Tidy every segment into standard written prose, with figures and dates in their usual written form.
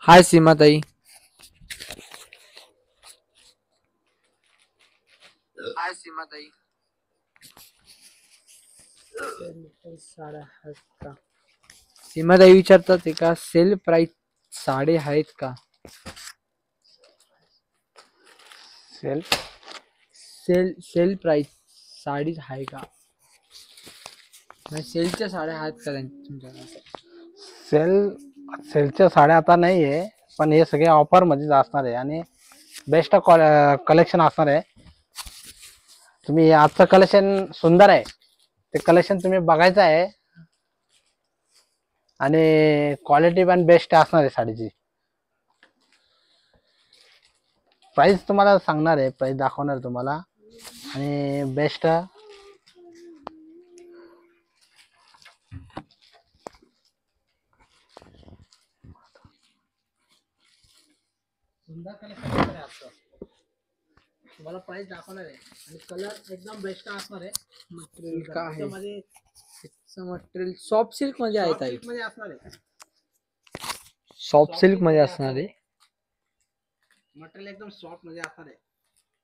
हाय सीमा ताई. हाय सीमा ताई. साड्या आहेत का? सीमा ताई विचारतात का सेल प्राइस साडे आहेत का? सेल प्राइस साडी आहे का? सेलच्या साड्या आहेत का तुमच्याकडे? सेलच्या साड्या आता नाही आहे, पण हे सगळे ऑफर मध्ये असणार आहे आणि बेस्ट कलेक्शन असणार आहे. तुम्ही आजचं कलेक्शन सुंदर आहे, ते कलेक्शन तुम्ही बघायचं आहे आणि क्वालिटी पण बेस्ट असणार आहे साडीची. प्राइस तुम्हाला सांगणार आहे, प्राइस दाखवणार तुम्हाला आणि बेस्ट सुंदर कलेक्शन असणार आहे आजचं. तुम्हाला प्राइस दाखवणार आहे आणि कलर एकदम बेस्ट असणार आहे. मटेरियल काय आहे? मटेरियल सॉफ्ट सिल्क मध्ये आहे ताई. मध्ये असणार आहे. सॉफ्ट सिल्क मध्ये असणार आहे. मटेरियल एकदम सॉफ्ट मध्ये असणार आहे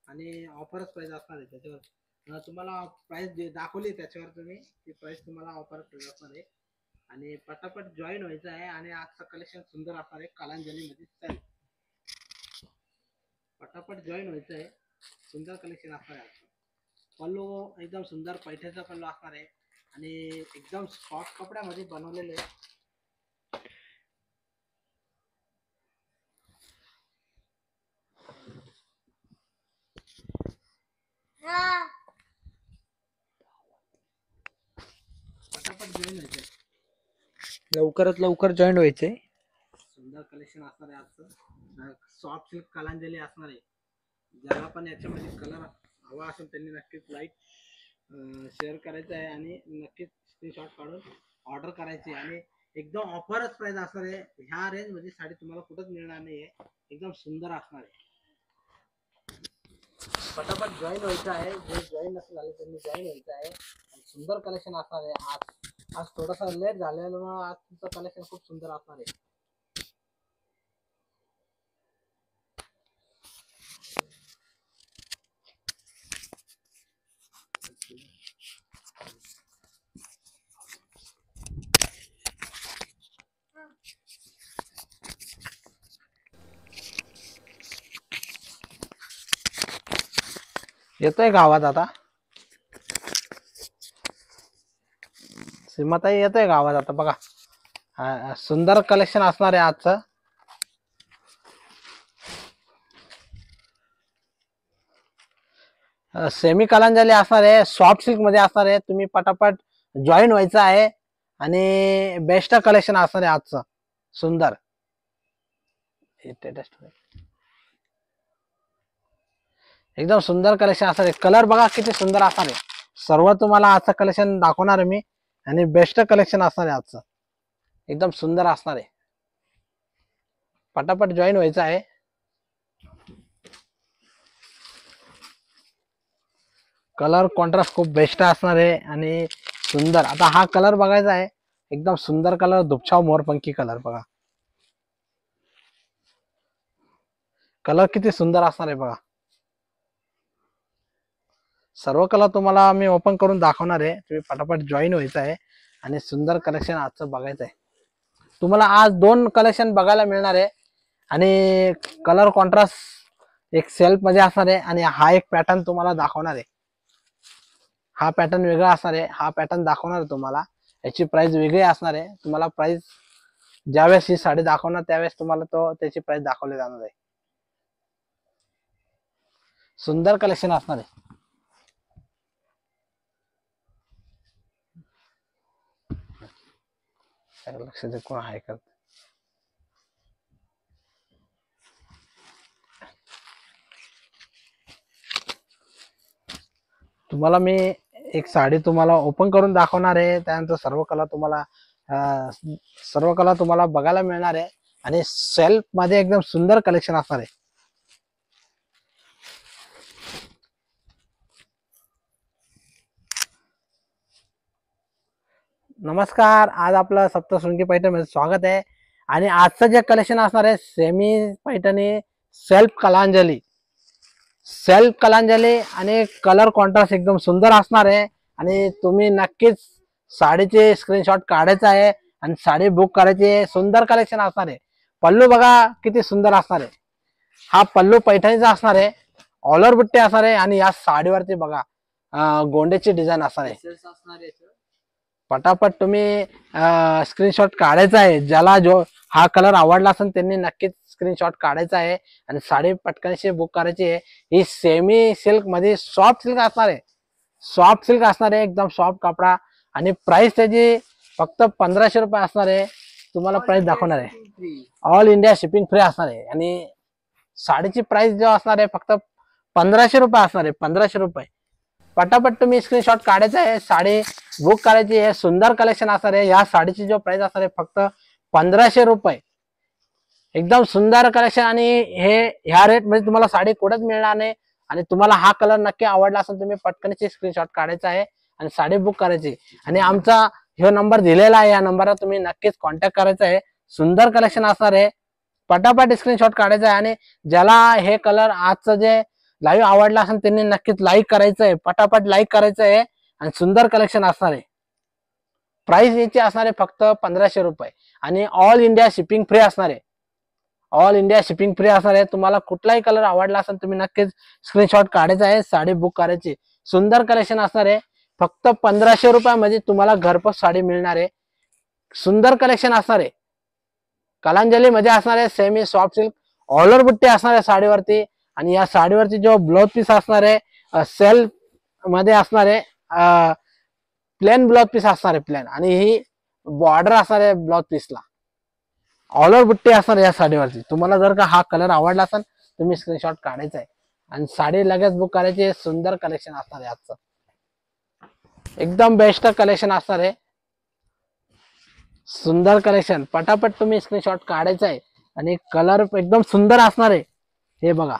आणि ऑफरच प्राइस असणार आहे त्याच्यावर. तुम्हाला प्राइस दाखवली त्याच्यावर तुम्ही ती प्राइस तुम्हाला ऑफर प्राइस असणार आहे आणि पटापट जॉईन व्हायचं आहे आणि आजचं कलेक्शन सुंदर असणार आहे. कलांजली मध्ये चालेल, पटापट जॉईन व्हायचं आहे. सुंदर कलेक्शन असणार आहे. पल्लू एकदम सुंदर पैठणीचा पल्लू असणार आहे आणि एकदम सॉफ्ट कपड्यामध्ये बनवलेले आहे. पटापट जॉईन व्हायचंय, लवकरात लवकर जॉईन व्हायचंय. सुंदर कलेक्शन असणार आहे आजचं. सॉफ्ट सिल्क कलांजली असणार आहे. ज्याला पण याच्यामध्ये कलर हवा असेल त्यांनी नक्कीच लाईक शेअर करायचं आहे आणि नक्कीच स्क्रीनशॉट काढून ऑर्डर करायची आणि एकदम ऑफरच प्राइस असणार आहे. ह्या रेंज मध्ये साडी तुम्हाला कुठंच मिळणार नाही आहे. एकदम सुंदर असणार आहे. पटापट जॉईन व्हायचं आहे. जे जॉईन नसेल झाले त्यांनी जॉईन व्हायचं आहे आणि सुंदर कलेक्शन असणार आहे. आज थोडासा लेट झाल्यामुळे आज तुमचं कलेक्शन खूप सुंदर असणार आहे. येतोय गावात आता सीमाताई, येतोय गावात आता बघा. सुंदर कलेक्शन असणार आहे आजचं. सेमी कलांजली असणार आहे, सॉफ्ट सिल्क मध्ये असणार आहे. तुम्ही पटापट जॉईन व्हायचं आहे आणि बेस्ट कलेक्शन असणार आहे आजचं सुंदर. एकदम सुंदर कलेक्शन असणार आहे. कलर बघा किती सुंदर असणार आहे. सर्व तुम्हाला आजचं कलेक्शन दाखवणार आहे मी आणि बेस्ट कलेक्शन असणार आहे आजचं. एकदम सुंदर असणार आहे. पटापट जॉईन व्हायचं आहे. कलर कॉन्ट्रास्ट खूप बेस्ट असणार आहे आणि सुंदर. आता हा कलर बघायचा आहे, एकदम सुंदर कलर, दुपछाव मोरपंखी कलर बघा. कलर किती सुंदर असणार आहे बघा. सर्व कलर तुम्हाला मी ओपन करून दाखवणार आहे. तुम्ही पटापट जॉईन व्हायचं आहे आणि सुंदर कलेक्शन आजचं बघायचं आहे. तुम्हाला आज 2 कलेक्शन बघायला मिळणार आहे आणि कलर कॉन्ट्रास्ट एक सेल्फ मध्ये असणार आहे आणि हा एक पॅटर्न तुम्हाला दाखवणार आहे. हा पॅटर्न वेगळा असणार आहे. हा पॅटर्न दाखवणार आहे तुम्हाला. याची प्राइस वेगळी असणार आहे. तुम्हाला प्राइस ज्यावेळेस ही साडी दाखवणार त्यावेळेस तुम्हाला त्याची प्राइस दाखवली जाणार आहे. सुंदर कलेक्शन असणार आहे. लक्ष दे कोण आहे का. तुम्हाला मी एक साडी तुम्हाला ओपन करून दाखवणार आहे. त्यानंतर सर्व कला तुम्हाला बघायला मिळणार आहे आणि सेल्फ मध्ये एकदम सुंदर कलेक्शन असणार आहे. नमस्कार, आज आपलं सप्तशृंगी पैठण मध्ये स्वागत आहे. आणि आजचं जे कलेक्शन असणार आहे सेमी पैठणी सेल्फ कलांजली आणि कलर कॉन्ट्रास्ट एकदम सुंदर असणार आहे. आणि तुम्ही नक्कीच साडीचे स्क्रीनशॉट काढायचा आहे आणि साडी बुक करायची आहे. सुंदर कलेक्शन असणार आहे. पल्लू बघा किती सुंदर असणार आहे. हा पल्लू पैठणीचा असणार आहे. ऑलर बुट्टे असणार आहे आणि या साडीवरती बघा गोंड्याची डिझाईन असणार आहे. पटापट तुम्ही स्क्रीनशॉट काढायचा आहे. ज्याला जो हा कलर आवडला असेल त्यांनी नक्कीच स्क्रीनशॉट काढायचा आहे आणि साडी पटकनशी बुक करायची आहे. ही सेमी सिल्क मध्ये सॉफ्ट सिल्क असणार आहे. एकदम सॉफ्ट कपडा आणि प्राइस त्याची फक्त 1500 रुपये असणार आहे. तुम्हाला प्राइस दाखवणार आहे. ऑल इंडिया शिपिंग फ्री असणार आहे आणि साडीची प्राइस जो असणार आहे फक्त 1500 रुपये असणार आहे. 1500 रुपये. पटापट तुम्ही स्क्रीनशॉट काढायचा आहे. साडी बुक करायची आहे. सुंदर कलेक्शन असणार आहे. या साडीची जो प्राइस असणार आहे फक्त 1500 रुपये. एकदम सुंदर कलेक्शन आणि ह्या रेट मध्ये तुम्हाला साडी कुठेच मिळणार नाही. आणि तुम्हाला हा कलर नक्की आवडला असेल तुम्ही पटकनची स्क्रीनशॉट काढायचा आहे आणि साडी बुक करायची. आणि आमचा ह्यो नंबर दिलेला आहे. या नंबरला तुम्ही नक्कीच कॉन्टॅक्ट करायचा आहे. सुंदर कलेक्शन असणार आहे. पटापट स्क्रीनशॉट काढायचा आहे आणि ज्याला हे कलर आजचं जे लाईव्ह आवडला असेल त्यांनी नक्कीच लाईक करायचं आहे. पटापट लाईक करायचं आहे आणि सुंदर कलेक्शन असणार आहे. प्राइस याची असणार आहे फक्त 1500 रुपये आणि ऑल इंडिया शिपिंग फ्री असणार आहे. ऑल इंडिया शिपिंग फ्री असणार आहे. तुम्हाला कुठलाही कलर आवडला असेल तुम्ही नक्कीच स्क्रीनशॉट काढायचा आहे. साडी बुक करायची. सुंदर कलेक्शन असणार आहे. फक्त 1500 रुपयामध्ये तुम्हाला घरपोच साडी मिळणार आहे. सुंदर कलेक्शन असणार आहे. कलांजली मध्ये असणार आहे. सेमी सॉफ्ट सिल्क ऑलर बुट्टी असणार आहे साडीवरती. आणि या साडीवरती जो ब्लाउज पीस असणार आहे सेल्फ मध्ये असणार आहे. प्लेन ब्लाउज पीस असणार आहे. प्लेन आणि ही बॉर्डर असणार आहे ब्लाउज पीसला. ऑलर बुट्टी असणार या साडीवरती. तुम्हाला जर का हा कलर आवडला असेल तुम्ही स्क्रीनशॉट काढायचा आहे आणि साडी लगेच बुक करायची. सुंदर कलेक्शन असणार आहे. आजचं एकदम बेस्ट कलेक्शन असणार आहे. सुंदर कलेक्शन. पटापट तुम्ही स्क्रीनशॉट काढायचा आहे आणि कलर एकदम सुंदर असणार आहे. हे बघा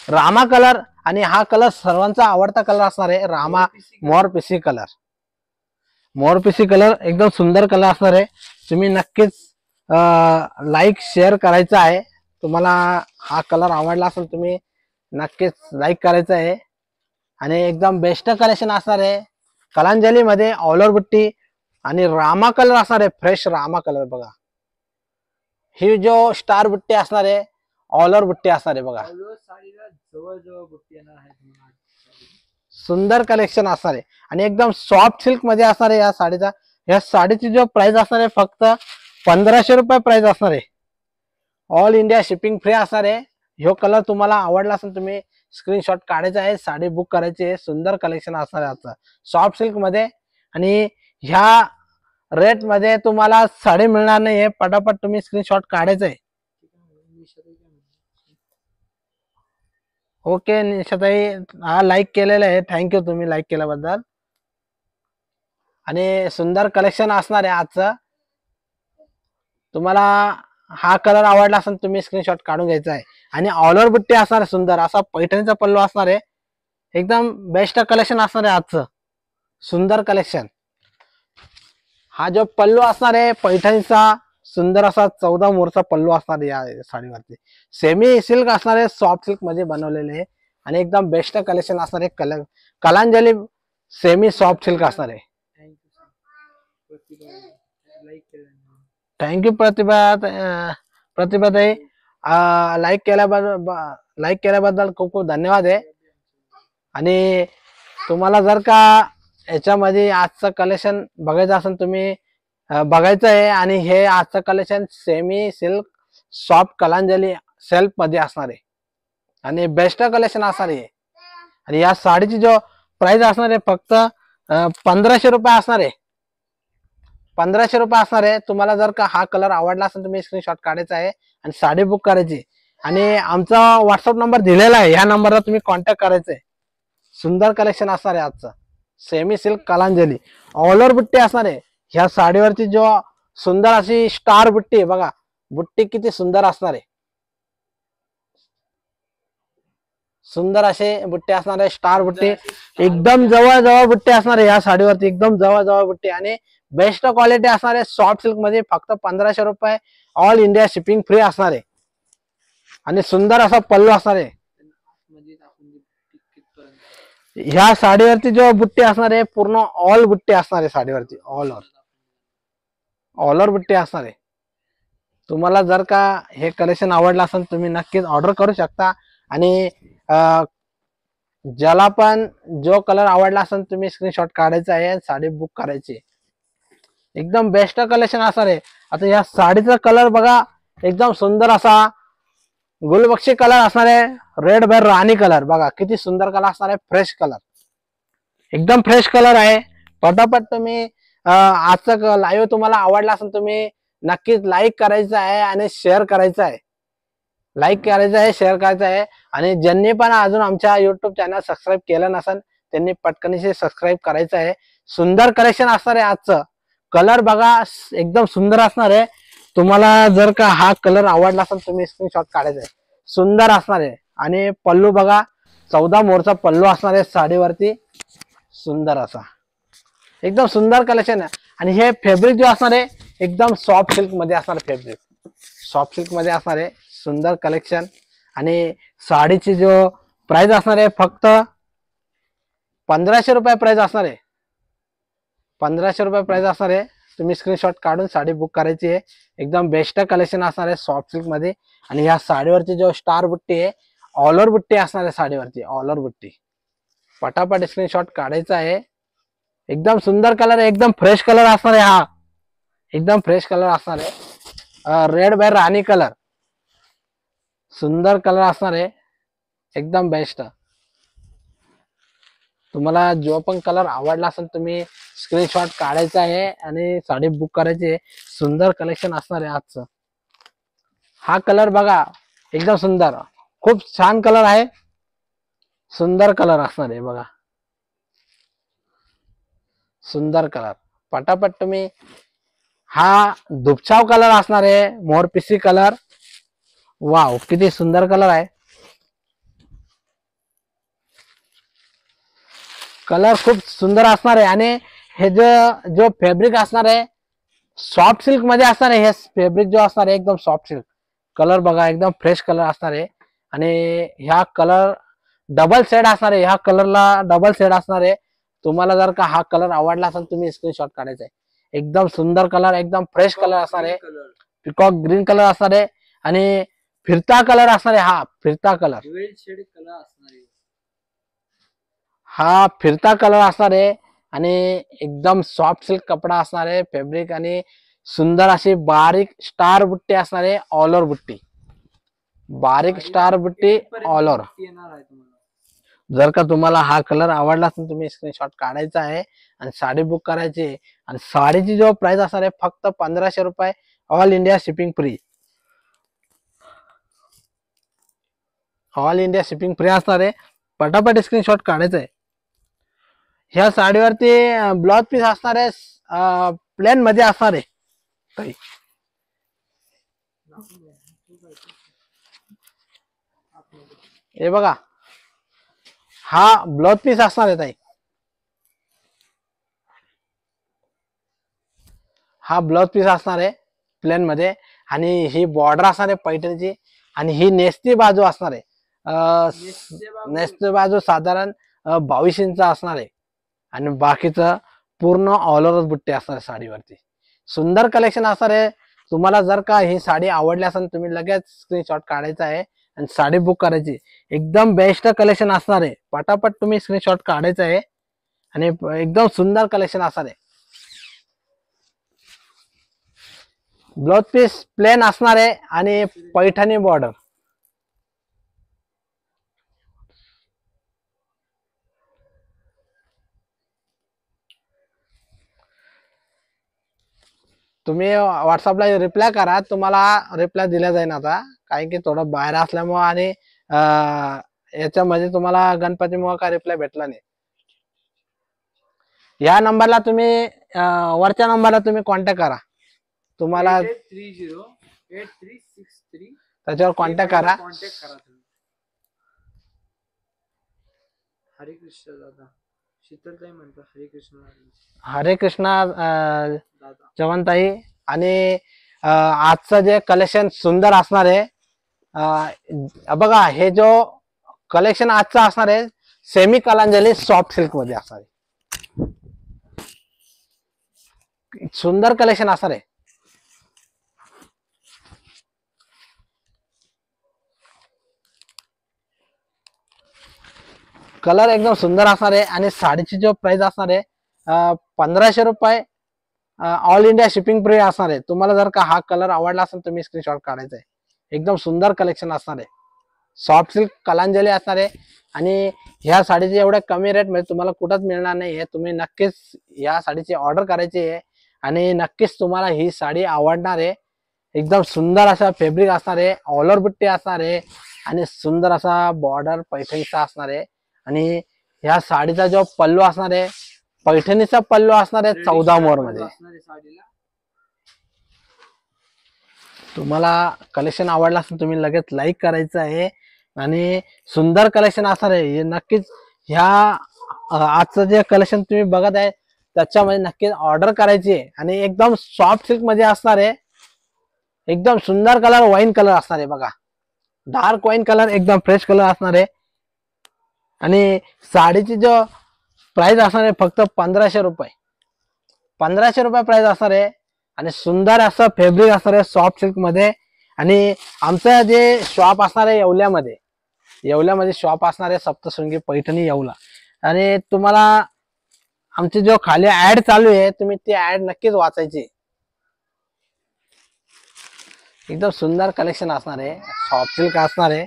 रामा कलर आणि हा कलर सर्वांचा आवडता कलर असणार आहे. रामा मोरपिसी कलर एकदम सुंदर कलर असणार आहे. तुम्ही नक्कीच लाईक शेअर करायचा आहे. तुम्हाला हा कलर आवडला असेल तुम्ही नक्कीच लाईक करायचा आहे आणि एकदम बेस्ट कलेक्शन असणार आहे. कलांजली मध्ये ऑलर बुट्टी आणि रामा कलर असणार आहे. फ्रेश रामा कलर बघा. ही जो स्टार बुट्टी असणार आहे ऑलर बुट्टी असणार आहे बघा. सुंदर कलेक्शन असणार आहे आणि एकदम सॉफ्ट सिल्क मध्ये असणार आहे या साडीचा. या साडीची जो प्राइस असणार आहे फक्त 1500 रुपये प्राइस असणार आहे. ऑल इंडिया शिपिंग फ्री असणार आहे. ह्यो कलर तुम्हाला आवडला असेल तुम्ही स्क्रीनशॉट काढायचा आहे. साडी बुक करायची आहे. सुंदर कलेक्शन असणार आहे आजचं सॉफ्ट सिल्क मध्ये आणि ह्या रेट मध्ये तुम्हाला साडी मिळणार नाही. पटापट तुम्ही स्क्रीनशॉट काढायचा आहे. ओके निशाताई, हा लाईक केलेला आहे. थँक्यू तुम्ही लाईक केल्याबद्दल. आणि सुंदर कलेक्शन असणार आहे आजचं. तुम्हाला हा कलर आवडला असेल तुम्ही स्क्रीनशॉट काढून घ्यायचा आहे. आणि ऑलर बुट्टी असणार आहे सुंदर असा पैठणीचा पल्लू असणार आहे. एकदम बेस्ट कलेक्शन असणार आहे आजचं. सुंदर कलेक्शन. हा जो पल्लू असणार आहे पैठणीचा सुंदर असा 14 मोरचा पल्लू असणार आहे या साडीवरती. सेमी सिल्क असणार आहे. सॉफ्ट सिल्क मध्ये बनवलेले आहे आणि एकदम बेस्ट कलेक्शन असणार आहे. कलांजली सेमी सॉफ्ट सिल्क असणार आहे. थँक्यू प्रतिभाताई, लाईक केल्याबद्दल खूप खूप धन्यवाद आहे. आणि तुम्हाला जर का याच्यामध्ये आजचं कलेक्शन बघायचं असेल तुम्ही बघायचं आहे. आणि हे आजचं collection semi silk soft Kalanjali self मध्ये असणार आहे आणि बेस्ट कलेक्शन असणार आहे. आणि या साडीची जो प्राइस असणार आहे फक्त 1500 रुपये असणार आहे. 1500 रुपये असणार आहे. तुम्हाला जर का हा कलर आवडला असेल तुम्ही स्क्रीनशॉट काढायचा आहे आणि साडी बुक करायची आणि आमचा व्हॉट्सअप नंबर दिलेला आहे, ह्या नंबरला तुम्ही कॉन्टॅक्ट करायचा आहे. सुंदर कलेक्शन असणार आहे आजचं. Semi silk Kalanjali all over बुट्टी असणार आहे. ह्या साडीवरती जो सुंदर अशी स्टार बुट्टी आहे बघा, बुट्टी किती सुंदर असणार आहे. सुंदर असे बुट्टे असणार आहे, स्टार बुट्टे एकदम जवळ जवळ बुट्टे असणार आहे. या साडीवरती एकदम जवळ जवळ बुट्टे आणि बेस्ट क्वालिटी असणार आहे. सॉफ्ट सिल्क मध्ये फक्त 1500 रुपये, ऑल इंडिया शिपिंग फ्री असणार आहे आणि सुंदर असा पल्लू असणार आहे. ह्या साडीवरती जो बुट्टे असणार आहे पूर्ण ऑल बुट्टे असणार आहे साडीवरती, ऑल ओव्हर बुट्टे असणार आहे. तुम्हाला जर का हे कलेक्शन आवडलं असेल तुम्ही नक्कीच ऑर्डर करू शकता आणि ज्याला पण जो कलर आवडला असेल तुम्ही स्क्रीनशॉट काढायचा आहे आणि साडी बुक करायची. एकदम बेस्ट कलेक्शन असणार आहे. आता या साडीचा कलर बघा, एकदम सुंदर असा गुलबक्षी कलर असणार आहे. रेड बाय राणी कलर बघा किती सुंदर कलर असणार आहे. फ्रेश कलर, एकदम फ्रेश कलर आहे. पटापट तुम्ही आजचा लाईव्ह तुम्हाला आवडला असेल तुम्ही नक्कीच लाईक करायचं आहे आणि शेअर करायचं आहे. लाईक करायचं आहे, शेअर करायचं आहे आणि ज्यांनी पण अजून आमच्या युट्यूब चॅनल सबस्क्राईब केलं नसेल त्यांनी पटकनीशी सबस्क्राईब करायचं आहे. सुंदर कलेक्शन असणार आहे आजचं. कलर बघा एकदम सुंदर असणार आहे. तुम्हाला जर का हा कलर आवडला असेल तुम्ही स्क्रीनशॉट काढायचा आहे. सुंदर असणार आहे आणि पल्लू बघा 14 मोरचा पल्लू असणार आहे साडीवरती. सुंदर असा एकदम सुंदर कलेक्शन आहे आणि हे फॅब्रिक जो असणार आहे एकदम सॉफ्ट सिल्क मध्ये असणार. फॅब्रिक सॉफ्ट सिल्क मध्ये असणार आहे. सुंदर कलेक्शन आणि साडीची जो प्राइस असणार आहे फक्त 1500 रुपये प्राइस असणार आहे. 1500 रुपये प्राइस असणार आहे. तुम्ही स्क्रीनशॉट काढून साडी बुक करायची आहे. एकदम बेस्ट कलेक्शन असणार आहे सॉफ्ट सिल्क मध्ये आणि ह्या साडीवरची जो स्टार बुट्टी आहे ऑल ओव्हर बुट्टी असणार आहे साडीवरती, ऑल ओव्हर बुट्टी. पटापट स्क्रीनशॉट काढायचा आहे. एकदम सुंदर कलर आहे, एकदम फ्रेश कलर असणार आहे. हा एकदम फ्रेश कलर असणार आहे. रेड बाय राणी कलर, सुंदर कलर असणार आहे. एकदम बेस्ट. तुम्हाला जो पण कलर आवडला असेल तुम्ही स्क्रीनशॉट काढायचा आहे आणि साडी बुक करायची आहे. सुंदर कलेक्शन असणार आहे आजचं. हा कलर बघा एकदम सुंदर, खूप छान कलर आहे. सुंदर कलर असणार आहे बघा, सुंदर कलर. पटापट तुम्ही हा दुपछाव कलर असणार आहे, मोरपिसी कलर. वाव किती सुंदर कलर आहे. कलर खूप सुंदर असणार आहे आणि हे जो फॅब्रिक असणार आहे सॉफ्ट सिल्क मध्ये असणार आहे. हे फॅब्रिक जो असणार आहे एकदम सॉफ्ट सिल्क. कलर बघा एकदम फ्रेश कलर असणार आहे आणि ह्या कलर डबल शेड असणार आहे. ह्या कलरला डबल शेड असणार आहे. तुम्हाला जर का हा कलर आवडला असेल तुम्ही स्क्रीनशॉट काढायचा आहे. एकदम सुंदर कलर, एकदम फ्रेश कलर असणार आहे. पिकॉक ग्रीन कलर असणार आहे आणि फिरता कलर असणार आहे. हा फिरता कलर, हा फिरता कलर असणार आहे आणि एकदम सॉफ्ट सिल्क कपडा असणार आहे फॅब्रिक आणि सुंदर अशी बारीक स्टार बुट्टी असणार आहे. ऑल ओव्हर बुट्टी, बारीक स्टार बुट्टी ऑल ओव्हर. जर का तुम्हाला हा कलर आवडला असेल तुम्ही स्क्रीनशॉट काढायचा आहे आणि साडी बुक करायची आहे आणि साडीची जो प्राइस असणार आहे फक्त 1500 रुपये, all India shipping free. All India shipping free असणार आहे. पटापट स्क्रीनशॉट काढायचा आहे. ह्या साडीवरती ब्लाउज पीस असणार आहे प्लेन मध्ये असणार आहे. काही हे बघा हा ब्लाउज पीस असणार आहे ताई. हा ब्लाउज पीस असणार आहे प्लेन मध्ये आणि ही बॉर्डर असणार आहे पैठणीची आणि ही नेसती बाजू असणार आहे. नेसती बाजू साधारण 22 इंच असणार आहे आणि बाकीचं पूर्ण ऑल ओव्हर बुट्टी असणार आहे साडीवरती. सुंदर कलेक्शन असणार आहे. तुम्हाला जर का ही साडी आवडली असेल तुम्ही लगेच स्क्रीनशॉट काढायचा आहे आणि साडी बुक करायची. एकदम बेस्ट कलेक्शन असणार आहे. पटापट तुम्ही स्क्रीनशॉट काढायचा आहे आणि एकदम सुंदर कलेक्शन असणार आहे. ब्लाउज पीस प्लेन असणार आहे आणि पैठणी बॉर्डर. तुम्ही व्हॉट्सअपला रिप्लाय करा, तुम्हाला रिप्लाय दिला जाईल आता, कारण की थोडं बाहेर असल्यामुळे आणि याच्यामध्ये तुम्हाला गणपतीमुळे काय रिप्लाय भेटला नाही. या नंबरला तुम्ही वरच्या नंबरला तुम्ही कॉन्टॅक्ट करा, तुम्हाला 88308363 त्याच्यावर कॉन्टॅक्ट करा. कॉन्टॅक्ट करा तुम्ही. हरे कृष्ण दादा. शीतलताई म्हणतो हरे कृष्ण हरे कृष्णा दादा. जवंताई. आणि आजचं जे कलेक्शन सुंदर असणार आहे, बघा हे जो कलेक्शन आजचं असणार आहे सेमी कलांजली सॉफ्ट सिल्क मध्ये असणार आहे. सुंदर कलेक्शन असणार आहे. कलर एकदम सुंदर असणार आहे आणि साडीची जो प्राइस असणार आहे 1500 रुपये. ऑल इंडिया शिपिंग फ्री असणार आहे. तुम्हाला जर का हा कलर आवडला असेल तुम्ही स्क्रीनशॉट काढायचा आहे. एकदम सुंदर कलेक्शन असणार आहे. सॉफ्ट सिल्क कलांजली असणार आहे आणि ह्या साडीचे एवढ्या कमी रेट मध्ये तुम्हाला कुठंच मिळणार नाही आहे. तुम्ही नक्कीच या साडीची ऑर्डर करायची आहे आणि नक्कीच तुम्हाला ही साडी आवडणार आहे. एकदम सुंदर असा फॅब्रिक असणार आहे, ऑल ओव्हर बुट्टी असणार आहे आणि सुंदर असा बॉर्डर पैठणीचा असणार आहे. आणि ह्या साडीचा जो पल्लू असणार आहे पैठणीचा पल्लू असणार आहे 14 मोर मध्ये. तुम्हाला कलेक्शन आवडला असेल तुम्ही लगेच लाईक करायचं आहे आणि सुंदर कलेक्शन असणार आहे. हे नक्कीच ह्या आजचं जे कलेक्शन तुम्ही बघत आहे त्याच्यामध्ये नक्कीच ऑर्डर करायची आहे आणि एकदम सॉफ्ट सिल्क मध्ये असणार आहे. एकदम सुंदर कलर वाईन कलर असणार आहे. बघा डार्क वाईन कलर एकदम फ्रेश कलर असणार आहे आणि साडीची जो प्राइस असणार आहे फक्त 1500 रुपये. 1500 रुपये प्राइस असणार आहे आणि सुंदर असं फॅब्रिक असणार आहे सॉफ्ट सिल्क मध्ये. आणि आमचं जे शॉप असणार आहे येवल्यामध्ये शॉप असणार आहे सप्तशृंगी पैठणी येवला. आणि तुम्हाला आमची जो खाली ऍड चालू आहे तुम्ही ती ऍड नक्कीच वाचायची. एकदम सुंदर कलेक्शन असणार आहे, सॉफ्ट सिल्क असणार आहे.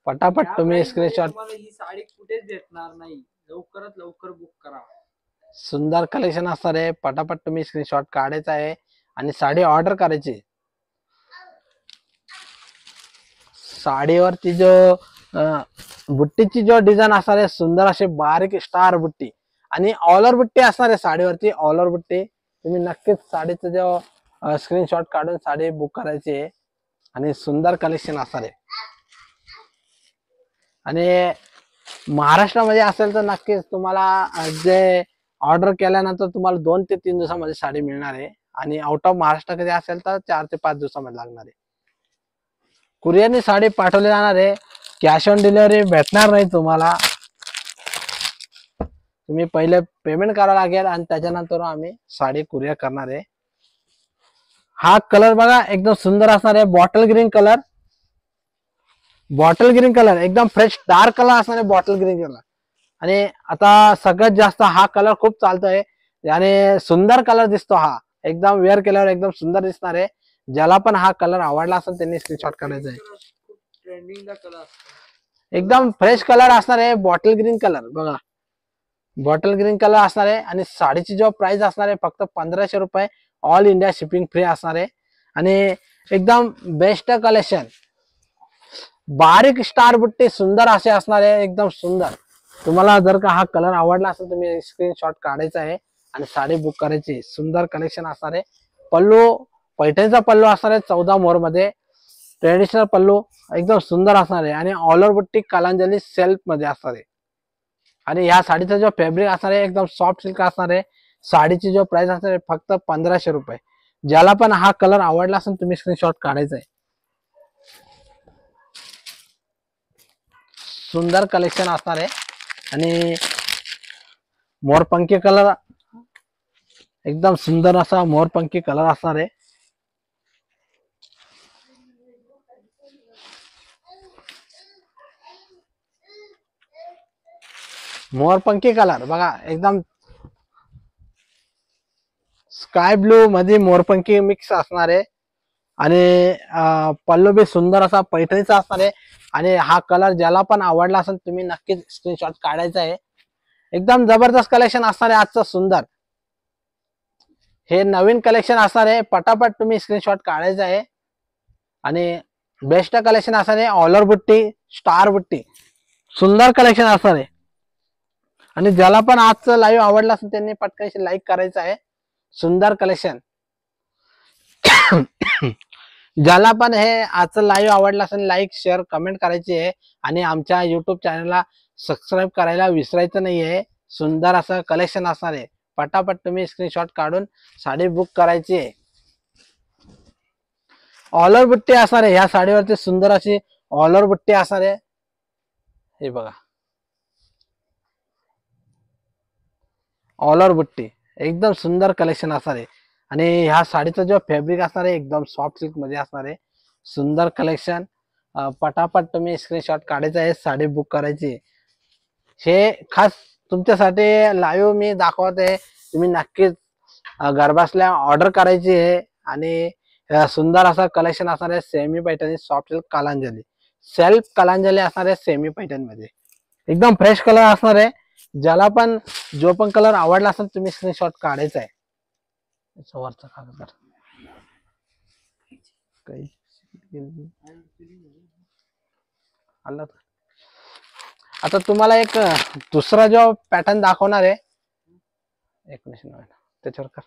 पटापट तुम्ही स्क्रीनशॉट. ही साडी कुठेच भेटणार नाही, लवकरात लवकर बुक करा. सुंदर कलेक्शन असणार आहे, पटापट तुम्ही स्क्रीनशॉट काढायचा आहे आणि साडी ऑर्डर करायची. साडीवरती जो बुट्टीची जो डिझाईन असणार आहे सुंदर अशी बारीक स्टार बुट्टी आणि ऑल ओव्हर बुट्टी असणार आहे साडीवरती. ऑल ओव्हर बुट्टी तुम्ही नक्कीच साडीचं जो स्क्रीनशॉट काढून साडी बुक करायची आहे आणि सुंदर कलेक्शन असणार आहे. आणि महाराष्ट्रामध्ये असेल तर नक्कीच तुम्हाला जे ऑर्डर केल्यानंतर तुम्हाला 2 ते 3 दिवसामध्ये साडी मिळणार आहे आणि आउट ऑफ महाराष्ट्र कधी असेल तर 4 ते 5 दिवसामध्ये लागणार आहे. कुरिअरने साडी पाठवली जाणार आहे. कॅश ऑन डिलिव्हरी भेटणार नाही तुम्हाला. तुम्ही पहिले पेमेंट करावं लागेल आणि त्याच्यानंतर आम्ही साडी कुरिअर करणार आहे. हा कलर बघा एकदम सुंदर असणार आहे, बॉटल ग्रीन कलर एकदम फ्रेश डार्क कलर असणार आहे बॉटल ग्रीन कलर. आणि आता सगळ्यात जास्त हा कलर खूप चालतोय आणि सुंदर कलर दिसतो. हा एकदम वेअर केल्यावर एकदम सुंदर दिसणार आहे. ज्याला पण हा कलर आवडला असेल त्यांनी स्क्रीनशॉट काढायचा आहे. ट्रेंडिंगला कलर एकदम फ्रेश कलर असणार आहे, बॉटल ग्रीन कलर. बघा बॉटल ग्रीन कलर असणार आहे आणि साडीची जो प्राइस असणार आहे फक्त 1500 रुपये. ऑल इंडिया शिपिंग फ्री असणार आहे आणि एकदम बेस्ट कलेक्शन. बारीक स्टार बुट्टी सुंदर असे असणार आहे, एकदम सुंदर. तुम्हाला जर का हा कलर आवडला असेल तुम्ही स्क्रीनशॉट काढायचा आहे आणि साडी बुक करायची. सुंदर कलेक्शन असणार आहे. पल्लू पैठणीचा पल्लू असणार आहे 14 मोर मध्ये, ट्रेडिशनल पल्लू एकदम सुंदर असणार आहे आणि ऑल ओव्हर बुट्टी कलांजली सेल्फ मध्ये असणार आहे. आणि ह्या साडीचा जो फॅब्रिक असणार आहे एकदम सॉफ्ट सिल्क असणार आहे. साडीची जो प्राइस असणार आहे फक्त 1500 रुपये. ज्याला पण हा कलर आवडला असेल तुम्ही स्क्रीनशॉट काढायचा आहे. सुंदर कलेक्शन असणार आहे आणि मोरपंखी कलर एकदम सुंदर असा मोरपंखी कलर असणार आहे. मोरपंखी कलर बघा एकदम स्काय ब्लू मध्ये मोरपंखी मिक्स असणार आहे आणि पल्लू बी सुंदर असा पैठणीचा असणार आहे. आणि हा कलर ज्याला पण आवडला असेल तुम्ही नक्कीच स्क्रीनशॉट काढायचा आहे. एकदम जबरदस्त कलेक्शन असणार आहे आजचं सुंदर. हे नवीन कलेक्शन असणार आहे, पटापट तुम्ही स्क्रीनशॉट काढायचा आहे. आणि बेस्ट कलेक्शन असणार आहे, ऑलर बुट्टी, स्टार बुट्टी, सुंदर कलेक्शन असणार आहे. आणि ज्याला पण आजचं लाईव्ह आवडलं असेल त्यांनी पटकन लाईक करायचं आहे. सुंदर कलेक्शन. ज्याला पण हे आजचं लाईव्ह आवडलं असेल लाईक शेअर कमेंट करायची आहे. आणि आमच्या युट्यूब चॅनलला सबस्क्राईब करायला विसरायचं नाहीये. सुंदर असं कलेक्शन असणार आहे. पटापट तुम्ही स्क्रीनशॉट काढून साडी बुक करायची आहे. ऑलर बुट्टी असणार आहे ह्या साडीवरती, सुंदर अशी ऑलर बुट्टी असणार आहे. हे बघा, ऑलर बुट्टी एकदम सुंदर कलेक्शन असणार आहे. आणि ह्या साडीचा जो फॅब्रिक असणार आहे एकदम सॉफ्ट सिल्क मध्ये असणार आहे. सुंदर कलेक्शन. पटापट तुम्ही स्क्रीनशॉट काढायचा आहे, साडी बुक करायची. हे खास तुमच्यासाठी लाईव्ह मी दाखवत आहे. तुम्ही नक्कीच घर बसल्या ऑर्डर करायची आहे. आणि सुंदर असा कलेक्शन असणार आहे. Semi Paithani soft silk Kalanjali, self Kalanjali असणार आहे सेमी पैठणी मध्ये. एकदम फ्रेश कलर असणार आहे. ज्याला पण जो पण कलर आवडला असेल तुम्ही स्क्रीनशॉट काढायचा आहे. वरचा कागद आला. आता तुम्हाला एक दुसरा जो पॅटर्न दाखवणार आहे 1990 त्याच्यावर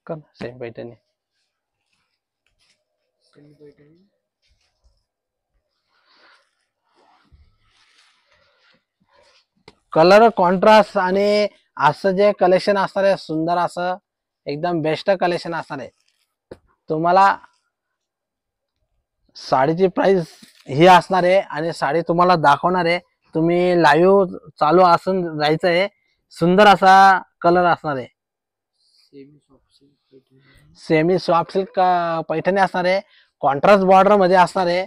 कर. सेम पैठणी. कलर कॉन्ट्रास्ट आणि असं जे कलेक्शन असणार आहे सुंदर असं एकदम बेस्ट कलेक्शन असणार आहे. तुम्हाला साडीची प्राइस ही असणार आहे आणि साडी तुम्हाला दाखवणार आहे. तुम्ही लाईव्ह चालू असून जायचं आहे. सुंदर असा कलर असणार आहे. सेमी सॉफ्ट सिल्क पैठणी असणार आहे. कॉन्ट्रास्ट बॉर्डर मध्ये असणार आहे.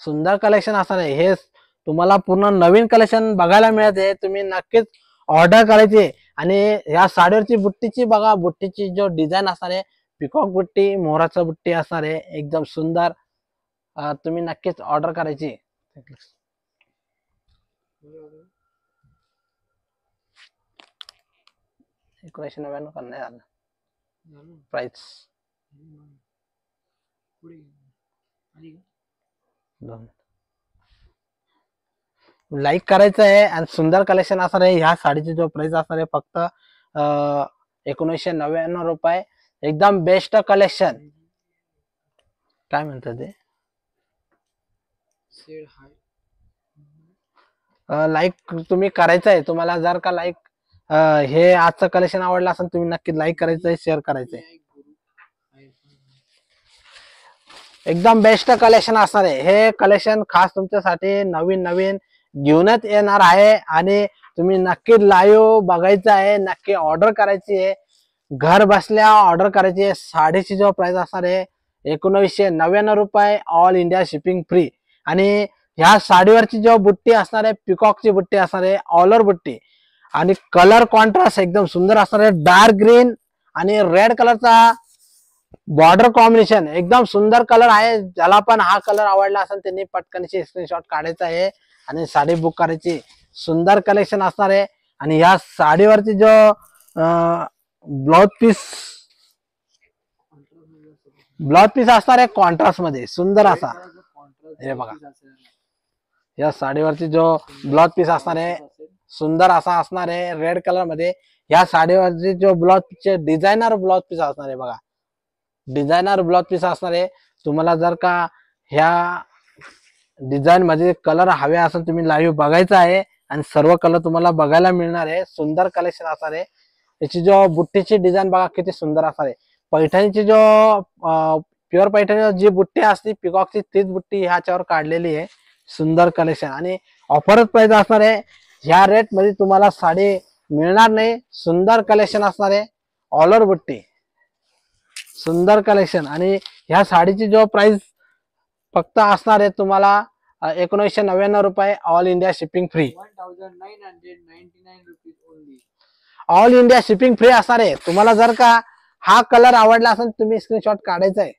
सुंदर कलेक्शन असणार आहे. हे तुम्हाला पूर्ण नवीन कलेक्शन बघायला मिळते. तुम्ही नक्कीच ऑर्डर करायची. आणि या साडीवरची बुट्टीची बघा, बुट्टीची जो डिझाईन असणार आहे पिकॉक बुट्टी, मोराचा बुट्टी असणार आहे एकदम सुंदर. तुम्ही नक्कीच ऑर्डर करायची. 1999 करण्यात आलं प्राइस. लाईक करायचं आहे. आणि सुंदर कलेक्शन असणार आहे. ह्या साडीची जो प्राइस असणार आहे फक्त 1999 रुपये. एकदम बेस्ट कलेक्शन. काय म्हणतात ते, लाईक तुम्ही करायचं आहे. तुम्हाला जर का लाईक हे आजचं कलेक्शन आवडलं असेल तुम्ही नक्की लाईक करायचं आहे, शेअर करायचं आहे. एकदम बेस्ट कलेक्शन असणार आहे. हे कलेक्शन खास तुमच्यासाठी नवीन नवीन घेऊनच येणार आहे. आणि तुम्ही नक्की लाईव्ह बघायचं आहे, नक्की ऑर्डर करायची आहे. घर बसल्या ऑर्डर करायची आहे. साडीची जो प्राइस असणार आहे 1999 रुपये, ऑल इंडिया शिपिंग फ्री. आणि ह्या साडीवरची जो बुट्टी असणार आहे पिकॉकची बुट्टी असणार आहे, ऑलर बुट्टी. आणि कलर कॉन्ट्रास्ट एकदम सुंदर असणार आहे. डार्क ग्रीन आणि रेड कलरचा बॉर्डर कॉम्बिनेशन एकदम सुंदर कलर आहे. ज्याला पण हा कलर आवडला असेल त्यांनी पटकनशी स्क्रीनशॉट काढायचा आहे आणि साडी बुक करायची. सुंदर कलेक्शन असणार आहे. आणि या साडीवरची जो ब्लाउज पीस असणार आहे कॉन्ट्रास्ट मध्ये सुंदर असा. हे बघा, या साडीवरची जो ब्लाउज पीस असणार आहे सुंदर असा असणार आहे रेड कलर मध्ये. या साडीवरची जो blouse piece designer blouse piece असणार आहे बघा, डिझायनर ब्लाउज पीस असणार आहे. तुम्हाला जर का ह्या डिझाईन मध्ये कलर हवे असेल तुम्ही लाईव्ह बघायचं आहे. आणि सर्व कलर तुम्हाला बघायला मिळणार आहे. सुंदर कलेक्शन असणार आहे. याची जो बुट्टीची डिझाईन बघा किती सुंदर असणार आहे. पैठणीची जो प्युअर पैठणी जी बुट्टी असते पिकॉकची तीच बुट्टी ह्याच्यावर काढलेली आहे. सुंदर कलेक्शन. आणि ऑफरच प्राइस असणार आहे. ह्या रेट मध्ये तुम्हाला साडी मिळणार नाही. सुंदर कलेक्शन असणार आहे. ऑलर बुट्टी, सुंदर कलेक्शन. आणि ह्या साडीची जो प्राइस फक्त असणार आहे तुम्हाला 1999 रुपये, all India shipping free. 1999 rupees only, all India shipping free असणार आहे. तुम्हाला जर का हा कलर आवडला असेल तुम्ही स्क्रीनशॉट काढायचा आहे.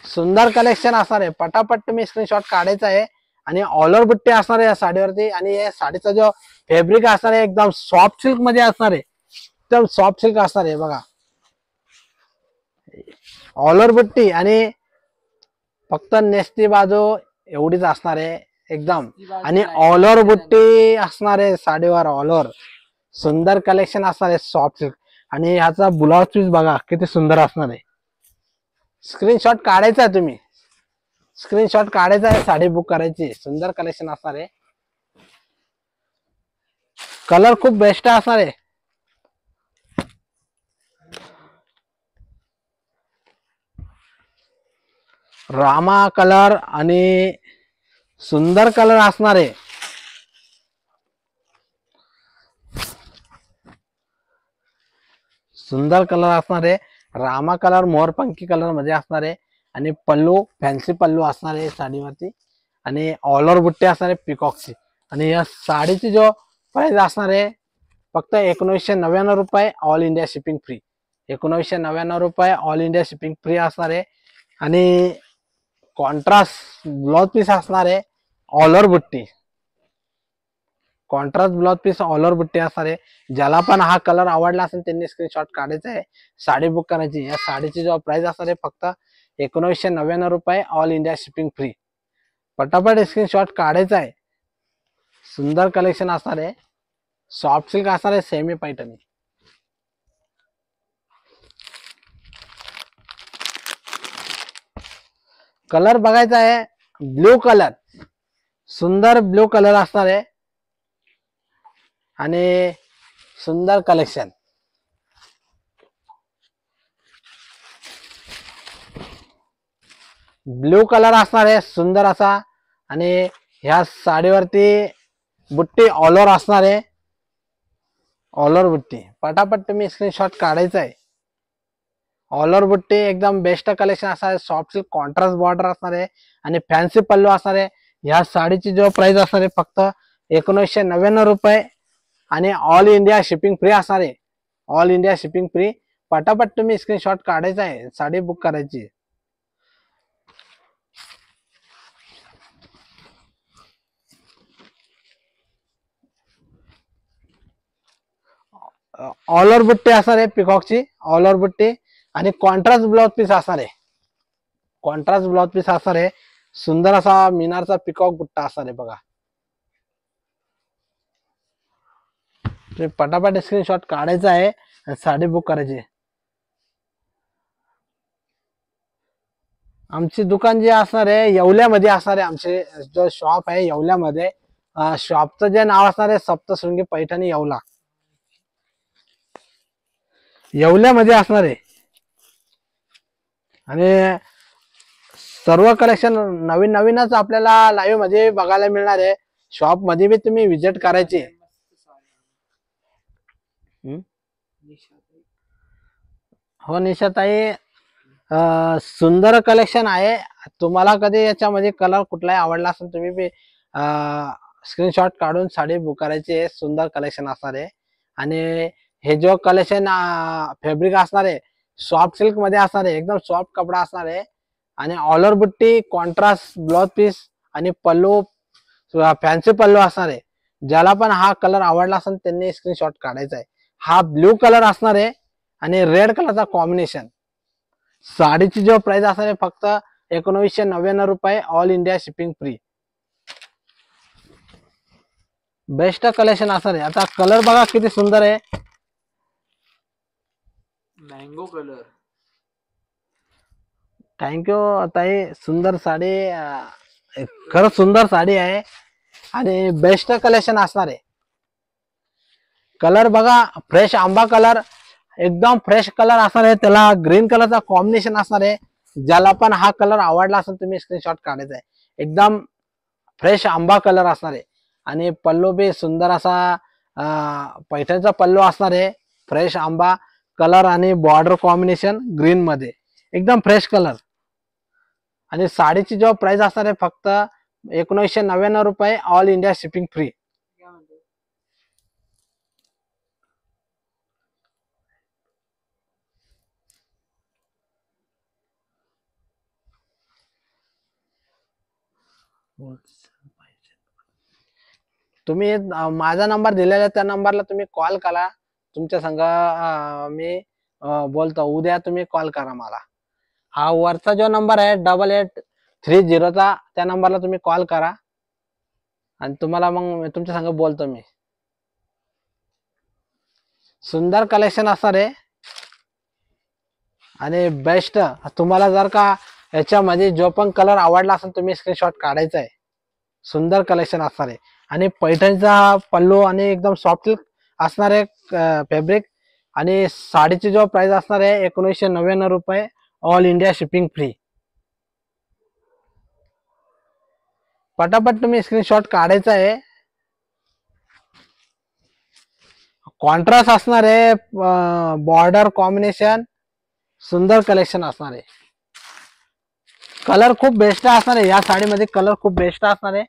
सुंदर कलेक्शन असणार आहे. पटापट तुम्ही स्क्रीनशॉट काढायचा आहे आणि ऑल ओव्हर बुट्टी असणार आहे या साडीवरती. आणि या साडीचा जो फॅब्रिक असणार आहे एकदम सॉफ्ट सिल्क मध्ये असणार आहे, एकदम सॉफ्ट सिल्क असणार आहे बघा. ऑल ओव्हर बुट्टी आणि फक्त नेसती बाजू एवढीच असणार आहे एकदम. आणि ऑल ओव्हर बुट्टी असणार आहे साडीवर, ऑल ओव्हर सुंदर कलेक्शन असणार आहे सॉफ्ट सिल्क. आणि ह्याचा ब्लाउज पीस बघा किती सुंदर असणार आहे. स्क्रीनशॉट काढायचा आहे, तुम्ही स्क्रीनशॉट काढायचा आहे, साडी बुक करायची. सुंदर कलेक्शन असणार आहे. कलर खूप बेस्ट असणार आहे. रामा कलर आणि सुंदर कलर असणार आहे. सुंदर कलर असणार आहे. रामा कलर मोरपंखी कलर मध्ये असणार आहे. आणि पल्लू फॅन्सी पल्लू असणार आहे साडीवरती. आणि ऑल ओव्हर बुट्टी असणार आहे पिकॉकची. आणि या साडीची जो प्राइस असणार आहे फक्त 1999 रुपये, ऑल इंडिया शिपिंग फ्री. 1999 रुपये, ऑल इंडिया शिपिंग फ्री असणार आहे. आणि कॉन्ट्रास्ट ब्लाउज पीस असणार आहे, ऑल ओव्हर बुट्टी. Contrast blouse piece all over बुट्टी असणार आहे. ज्याला पण हा कलर आवडला असेल त्यांनी स्क्रीनशॉट काढायचा आहे, साडी बुक करायची. या साडीची जो प्राइस असणार आहे फक्त 1999 रुपये, ऑल इंडिया शिपिंग फ्री. पटापट स्क्रीनशॉट काढायचा आहे. सुंदर कलेक्शन असणार आहे, सॉफ्ट सिल्क असणार आहे, सेमी पैठणी. कलर बघायचा आहे ब्ल्यू कलर, सुंदर ब्ल्यू कलर असणार आहे. आणि सुंदर कलेक्शन. ब्ल्यू कलर असणार आहे सुंदर असा. आणि ह्या साडीवरती बुट्टी ऑल ओव्हर असणार आहे, ऑल ओव्हर बुट्टी. पटापट तुम्ही स्क्रीनशॉट काढायचा आहे. ऑल ओव्हर बुट्टी एकदम बेस्ट कलेक्शन असणार आहे. सॉफ्ट सिल्क कॉन्ट्रास्ट बॉर्डर असणार आहे आणि फॅन्सी पल्लू असणार आहे. ह्या साडीची जो प्राइस असणार आहे फक्त 1999 रुपये. आणि ऑल इंडिया शिपिंग फ्री असणार आहे, ऑल इंडिया शिपिंग फ्री. पटापट तुम्ही स्क्रीनशॉट काढायचा आहे, साडी बुक करायची. ऑल ओव्हर बुट्टी असणार आहे पिकॉकची, ऑल ओव्हर बुट्टी. आणि कॉन्ट्रास्ट ब्लाउज पीस असणार आहे, कॉन्ट्रास्ट ब्लाउज पीस असणार आहे. सुंदर असा मिनारचा पिकॉक बुट्टा असणार आहे बघा. पटापट स्क्रीनशॉट काढायचा आहे आणि साडी बुक करायची. आमची दुकान जे असणार आहे येवल्यामध्ये असणार आहे. आमचे जो शॉप आहे येवल्यामध्ये, शॉपचं जे नाव असणार आहे सप्तशृंगी पैठणी येवला, येवल्यामध्ये असणार आहे. आणि सर्व कलेक्शन नवीन नवीनच आपल्याला लाईव्ह मध्ये बघायला मिळणार आहे. शॉप मध्ये बी तुम्ही विजिट करायची. हो निशाताई, सुंदर कलेक्शन आहे. तुम्हाला कधी याच्यामध्ये कलर कुठलाही आवडला असेल तुम्ही बी स्क्रीनशॉट काढून साडी बुक करायची आहे. सुंदर कलेक्शन असणार आहे. आणि हे जो कलेक्शन फॅब्रिक असणार आहे सॉफ्ट सिल्क मध्ये असणार आहे, एकदम सॉफ्ट कपडा असणार आहे. आणि ऑल ओव्हर बुट्टी, कॉन्ट्रास्ट ब्लाउज पीस आणि पल्लू फॅन्सी पल्लू असणार आहे. ज्याला पण हा कलर आवडला असेल त्यांनी स्क्रीनशॉट काढायचा आहे. हा ब्ल्यू कलर असणार आहे आणि रेड कलरचा कॉम्बिनेशन. साडीची जो प्राइस असणार आहे फक्त 1999 रुपये, all India shipping free. Best collection असणार आहे. आता कलर बघा किती सुंदर आहे, मँगो कलर. थँक्यू ताई. सुंदर साडी, खरंच सुंदर साडी आहे आणि बेस्ट कलेक्शन असणार आहे. कलर बघा फ्रेश आंबा कलर, एकदम फ्रेश कलर असणार आहे. त्याला ग्रीन कलरचा कॉम्बिनेशन असणार आहे. ज्याला पण हा कलर आवडला असेल तुम्ही स्क्रीनशॉट काढायचा आहे. एकदम फ्रेश आंबा कलर असणार आहे. आणि पल्लू बी सुंदर असा पैठणचा पल्लू असणार आहे. फ्रेश आंबा कलर आणि बॉर्डर कॉम्बिनेशन ग्रीन मध्ये, एकदम फ्रेश कलर. आणि साडीची जो प्राइस असणार आहे फक्त 1999 रुपये, ऑल इंडिया शिपिंग फ्री. तुम्ही माझा नंबर दिलेला आहे, त्या नंबरला तुम्ही कॉल करा. तुमच्या संग मी बोलतो. उद्या तुम्ही कॉल करा मला. हा वरचा जो नंबर आहे 8830चा, त्या नंबरला तुम्ही कॉल करा आणि तुम्हाला मग तुमच्या संग बोलतो मी. सुंदर कलेक्शन असणार आहे आणि बेस्ट. तुम्हाला जर का याच्यामध्ये जो पण कलर आवडला असेल तुम्ही स्क्रीनशॉट काढायचा आहे. सुंदर कलेक्शन असणार आहे आणि पैठणीचा पल्लू आणि एकदम सॉफ्ट सिल्क असणार आहे फॅब्रिक. आणि साडीची जो प्राइस असणार आहे 1999 रुपये, ऑल इंडिया शिपिंग फ्री. पटापट तुम्ही स्क्रीनशॉट काढायचा आहे. कॉन्ट्रास्ट असणार आहे, बॉर्डर कॉम्बिनेशन, सुंदर कलेक्शन असणार आहे. कलर खूप बेस्ट असणार आहे. या साडीमध्ये कलर खूप बेस्ट असणार आहे.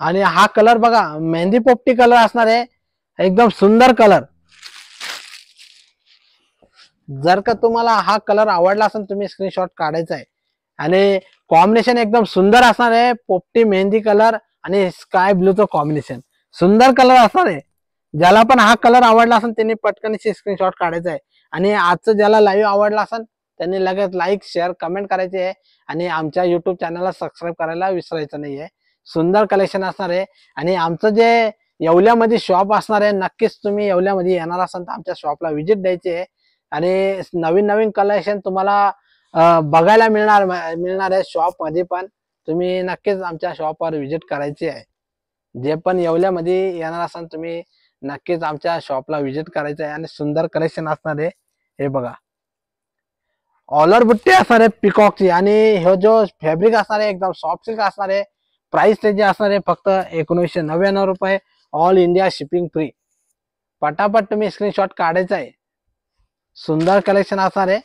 आणि हा कलर बघा, मेहंदी पोपटी कलर असणार आहे, एकदम सुंदर कलर. जर का तुम्हाला हा कलर आवडला असेल तुम्ही स्क्रीनशॉट काढायचा आहे. आणि कॉम्बिनेशन एकदम सुंदर असणार आहे, पोपटी मेहंदी कलर आणि स्काय ब्लूचं कॉम्बिनेशन. सुंदर कलर असणार आहे. ज्याला पण हा कलर आवडला असेल त्यांनी पटकन स्क्रीनशॉट काढायचा आहे. आणि आजचं ज्याला लाईव्ह आवडला असेल त्यांनी लगेच लाईक शेअर कमेंट करायचे आहे. आणि आमच्या युट्यूब चॅनलला सबस्क्राईब करायला विसरायचं नाहीये. सुंदर कलेक्शन असणार आहे. आणि आमचं जे येवल्यामध्ये शॉप असणार आहे, नक्कीच तुम्ही येवल्यामध्ये येणार असाल तर आमच्या शॉपला व्हिजिट द्यायची आहे. आणि नवीन नवीन कलेक्शन तुम्हाला बघायला मिळणार आहे शॉप मध्ये. पण तुम्ही नक्कीच आमच्या शॉपवर व्हिजिट करायची आहे. जे पण येवल्यामध्ये येणार असाल तुम्ही नक्कीच आमच्या शॉपला व्हिजिट करायचं आहे. आणि सुंदर कलेक्शन असणार आहे. हे बघा, ऑलर बुट्टी असणार आहे पिकॉकची. आणि हे जो फॅब्रिक असणार आहे एकदम सॉफ्ट सिल्क असणार आहे. प्राइस त्याची असणार आहे फक्त 1999 रुपये, ऑल इंडिया शिपिंग फ्री. पटापट तुम्ही स्क्रीनशॉट काढायचा आहे. सुंदर कलेक्शन असणार आहे.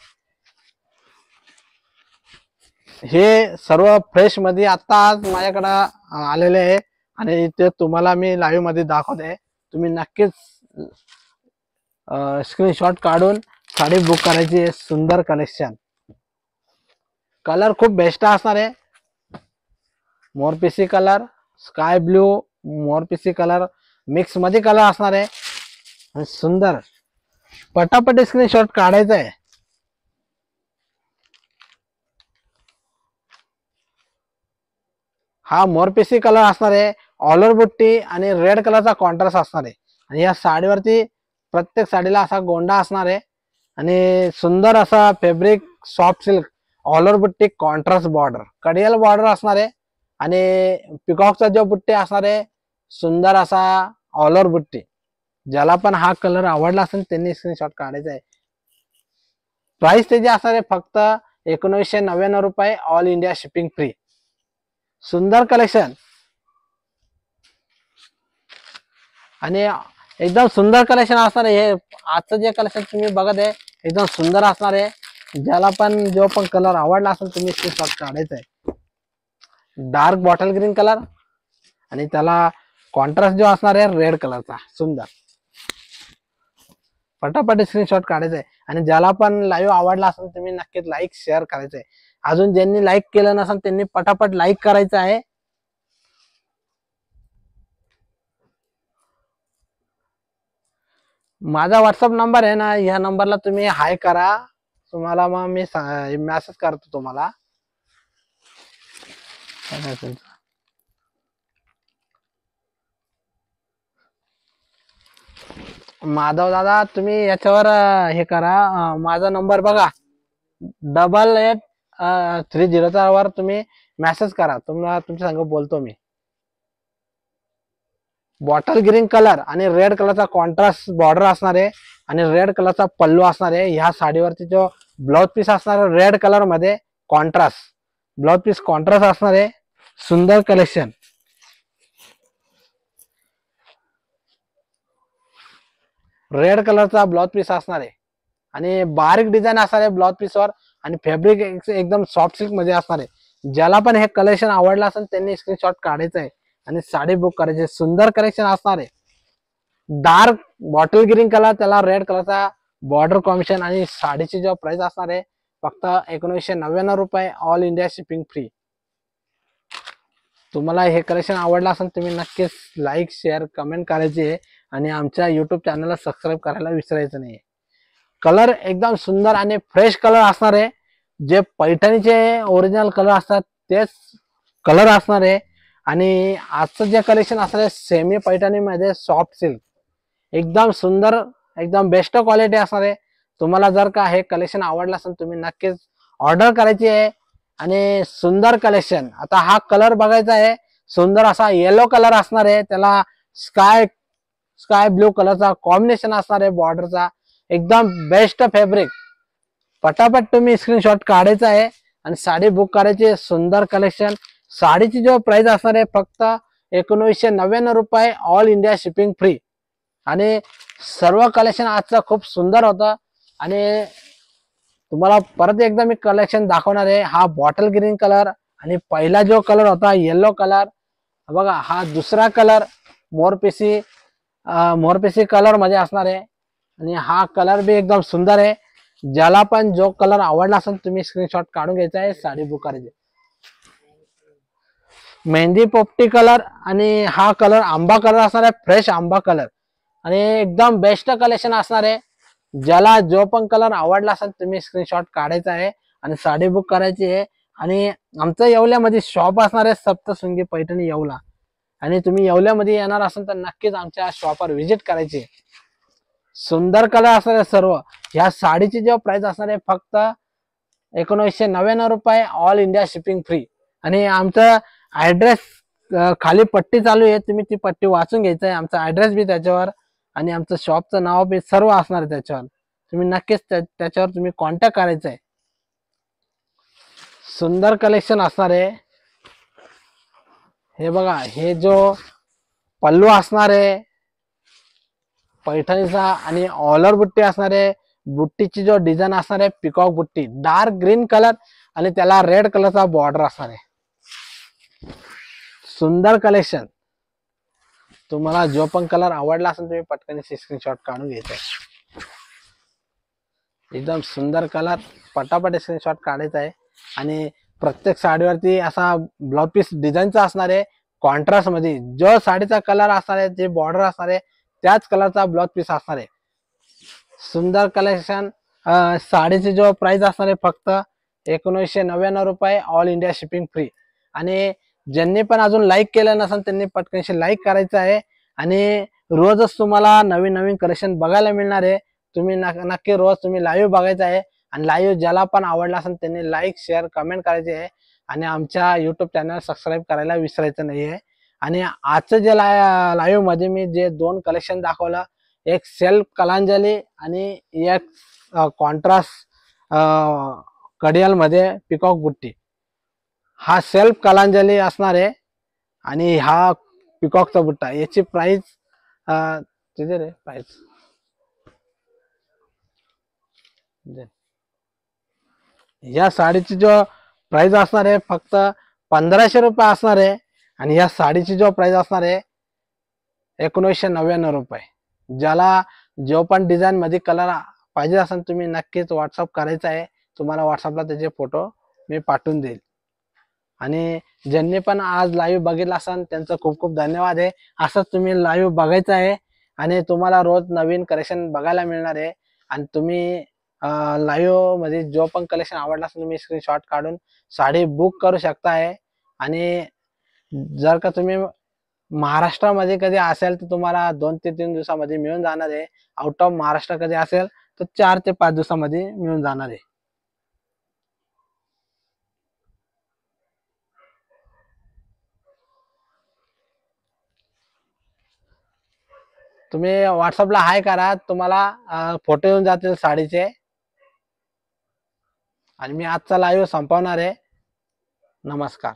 हे सर्व फ्रेश मध्ये आता आज माझ्याकडे आलेले आहे आणि ते तुम्हाला मी लाईव्ह मध्ये दाखवते. तुम्ही नक्कीच स्क्रीनशॉट काढून साडी बुक करायची आहे. सुंदर कलेक्शन, कलर खूप बेस्ट असणार आहे. मोरपिसी कलर, स्काय ब्लू, मोरपिसी कलर मिक्स मध्ये कलर असणार आहे. आणि सुंदर, पटापट स्क्रीनशॉट काढायचा आहे. हा मोरपिसी कलर असणार आहे, ऑलर बुट्टी आणि रेड कलरचा कॉन्ट्रास्ट असणार आहे. आणि या साडीवरती प्रत्येक साडीला असा गोंडा असणार आहे. आणि सुंदर असा फॅब्रिक सॉफ्ट सिल्क, ऑलर बुट्टी, कॉन्ट्रास्ट बॉर्डर, कडियल बॉर्डर असणार आहे. आणि पिकॉकचा जो बुट्टी असणार आहे सुंदर असा ऑलर बुट्टी. ज्याला पण हा कलर आवडला असेल त्यांनी स्क्रीनशॉट काढायचा आहे. प्राइस त्याची असणार आहे फक्त 1999 रुपये, ऑल इंडिया शिपिंग फ्री. सुंदर कलेक्शन आणि एकदम सुंदर कलेक्शन असणार आहे. हे आजचं जे कलेक्शन तुम्ही बघत आहे एकदम सुंदर असणार आहे. ज्याला पण जो पण कलर आवडला असेल तुम्ही स्क्रीनशॉट काढायचा आहे. डार्क बॉटल ग्रीन कलर आणि त्याला कॉन्ट्रास्ट जो असणार आहे रेड कलरचा. सुंदर, पटापट स्क्रीनशॉट काढायचा आहे. आणि ज्याला पण लाईव्ह आवडला असेल तुम्ही नक्कीच लाईक शेअर करायचं आहे. अजून ज्यांनी लाईक केलं नसेल त्यांनी पटापट लाईक करायचं आहे. माझा व्हॉट्सअप नंबर आहे ना, ह्या नंबरला तुम्ही हाय करा. तुम्हाला मग मी मेसेज करतो तुम्हाला. माधव दादा तुम्ही याच्यावर हे करा, माझा नंबर बघा 8830 वर तुम्ही मेसेज करा. तुम्हाला तुमच्या संग बोलतो मी. बॉटल ग्रीन कलर आणि रेड कलरचा कॉन्ट्रास्ट बॉर्डर असणार आहे. आणि रेड कलरचा पल्लू असणार आहे. ह्या साडीवरती जो ब्लाउज पीस असणार आहे रेड कलर मध्ये कॉन्ट्रास्ट ब्लाउज पीस कॉन्ट्रास्ट असणार आहे. सुंदर कलेक्शन, रेड कलरचा ब्लाउज पीस असणार आहे. आणि बारीक डिझाईन असणार आहे ब्लाउज पीसवर. आणि फॅब्रिक एकदम सॉफ्ट सिल्क मध्ये असणार आहे. ज्याला पण हे कलेक्शन आवडलं असेल त्यांनी स्क्रीनशॉट काढायचा आहे आणि साडी बुक करायची. सुंदर कलेक्शन असणार आहे. डार्क बॉटल ग्रीन कलर, त्याला रेड कलरचा बॉर्डर कॉम्बिनेशन. आणि साडीची जो प्राइस असणार आहे फक्त 1999 रुपये, ऑल इंडिया शिपिंग फ्री. तुम्हाला हे कलेक्शन आवडलं असेल तुम्ही नक्कीच लाईक शेअर कमेंट करायची आहे आणि आमच्या युट्यूब चॅनलला सबस्क्राईब करायला विसरायचं नाही. कलर एकदम सुंदर आणि फ्रेश कलर असणार आहे. जे पैठणीचे ओरिजिनल कलर असतात तेच कलर असणार आहे. आणि आजचं जे कलेक्शन असणार आहे सेमी पैठणीमध्ये सॉफ्ट सिल्क, एकदम सुंदर, एकदम बेस्ट क्वालिटी असणार आहे. तुम्हाला जर का हे कलेक्शन आवडलं असेल तुम्ही नक्कीच ऑर्डर करायची आहे. आणि सुंदर कलेक्शन. आता हा कलर बघायचा आहे, सुंदर असा येलो कलर असणार आहे, त्याला स्काय ब्लू कलरचा कॉम्बिनेशन असणार आहे बॉर्डरचा, एकदम बेस्ट फॅब्रिक. पटापट तुम्ही स्क्रीनशॉट काढायचा आहे आणि साडी बुक करायची. सुंदर कलेक्शन. साडीची जो प्राइस असणार आहे फक्त 1999 रुपये, ऑल इंडिया शिपिंग फ्री. आणि सर्व कलेक्शन आजचं खूप सुंदर होतं. आणि तुम्हाला परत एकदा मी कलेक्शन दाखवणार आहे. हा बॉटल ग्रीन कलर आणि पहिला जो कलर होता येलो कलर, बघा हा दुसरा कलर मोरपिसी कलर मध्ये असणार आहे. आणि हा कलर बी एकदम सुंदर आहे. ज्याला पण जो कलर आवडला असेल तुम्ही स्क्रीनशॉट काढून घ्यायचा आहे, साडी बुक करायची. मेहंदी पोपटी कलर आणि हा कलर आंबा कलर असणार आहे, फ्रेश आंबा कलर. आणि एकदम बेस्ट कलेक्शन असणार आहे. ज्याला जो पण कलर आवडला असेल तुम्ही स्क्रीनशॉट काढायचा आहे आणि साडी बुक करायची आहे. आणि आमचं येवल्यामध्ये शॉप असणार आहे सप्तशृंगी पैठणी येवला. आणि तुम्ही येवल्यामध्ये येणार असाल तर नक्कीच आमच्या शॉपवर व्हिजिट करायची. सुंदर कलर असणार आहे सर्व. ह्या साडीची जो प्राइस असणार आहे फक्त 1999 रुपये, ऑल इंडिया शिपिंग फ्री. आणि आमचा ऍड्रेस खाली पट्टी चालू आहे, तुम्ही ती पट्टी वाचून घ्यायचं आहे. आमचा ऍड्रेस बी त्याच्यावर आणि आमचं शॉपचं नाव बी सर्व असणार आहे त्याच्यावर. तुम्ही नक्कीच त्याच्यावर तुम्ही कॉन्टॅक्ट करायचा आहे. सुंदर कलेक्शन असणार आहे. हे बघा, हे जो पल्लू असणार आहे पैठणीचा आणि ऑलर बुट्टी असणार आहे. बुट्टीची जो डिझाईन असणार आहे पिकॉक बुट्टी, डार्क ग्रीन कलर आणि त्याला रेड कलरचा बॉर्डर असणार आहे. सुंदर कलेक्शन. तुम्हाला जो पण कलर आवडला असेल तुम्ही पटकन स्क्रीनशॉट काढून घ्यायचा. एकदम सुंदर कलर. पटापट स्क्रीनशॉट काढायचा आहे. आणि प्रत्येक साडीवरती असा ब्लाउज पीस डिझाईनचा असणार आहे कॉन्ट्रास्ट मध्ये. जो साडीचा कलर असणार आहे, जे बॉर्डर असणार आहे त्याच कलरचा ब्लाउज पीस असणार आहे. सुंदर कलेक्शन. साडीची जो प्राइस असणार आहे फक्त 1999 रुपये, ऑल इंडिया शिपिंग फ्री. आणि ज्यांनी पण अजून लाईक केलं नसेल त्यांनी पटकनशी लाईक करायचं आहे. आणि रोजच तुम्हाला नवीन नवीन कलेक्शन बघायला मिळणार आहे. तुम्ही नक्की रोज तुम्ही लाईव्ह बघायचं आहे. आणि लाईव्ह ज्याला पण आवडला असेल त्यांनी लाईक शेअर कमेंट करायचे आहे. आणि आमच्या युट्यूब चॅनल सबस्क्राईब करायला विसरायचं नाही आहे. आणि आजचं जे लाईव्ह मध्ये मी जे 2 कलेक्शन दाखवलं, एक सेल्फ कलांजली आणि एक कॉन्ट्रास्ट कडियाल मध्ये पिकॉक बुट्टी. हा सेल्फ कलांजली असणार आहे आणि हा पिकॉकचा बुट्टा. याची प्राइस तिथे रे प्राइस या साडीची जो प्राइस असणार आहे फक्त 1500 रुपये असणार आहे. आणि या साडीची जो प्राइस असणार आहे 1999 रुपये. ज्याला जो पण डिझाईन मध्ये कलर पाहिजे असेल तुम्ही नक्कीच व्हॉट्सअप करायचा आहे. तुम्हाला व्हॉट्सअपला त्याचे फोटो मी पाठवून देईल. आणि ज्यांनी पण आज लाईव्ह बघितला असेल त्यांचं खूप खूप धन्यवाद आहे. असंच तुम्ही लाईव्ह बघायचं आहे आणि तुम्हाला रोज नवीन कलेक्शन बघायला मिळणार आहे. आणि तुम्ही लाईव्ह मध्ये जो पण कलेक्शन आवडला असेल तुम्ही स्क्रीनशॉट काढून साडी बुक करू शकताय. आणि जर का तुम्ही महाराष्ट्रामध्ये कधी असेल तर तुम्हाला 2 ते 3 दिवसामध्ये मिळून जाणार आहे. आउट ऑफ महाराष्ट्र कधी असेल तर 4 ते 5 दिवसामध्ये मिळून जाणार आहे. तुम्ही व्हॉट्सअपला हाय करा, तुम्हाला फोटो येऊन जातील साडीचे. आणि मी आजचा लाईव्ह संपवणार आहे. नमस्कार.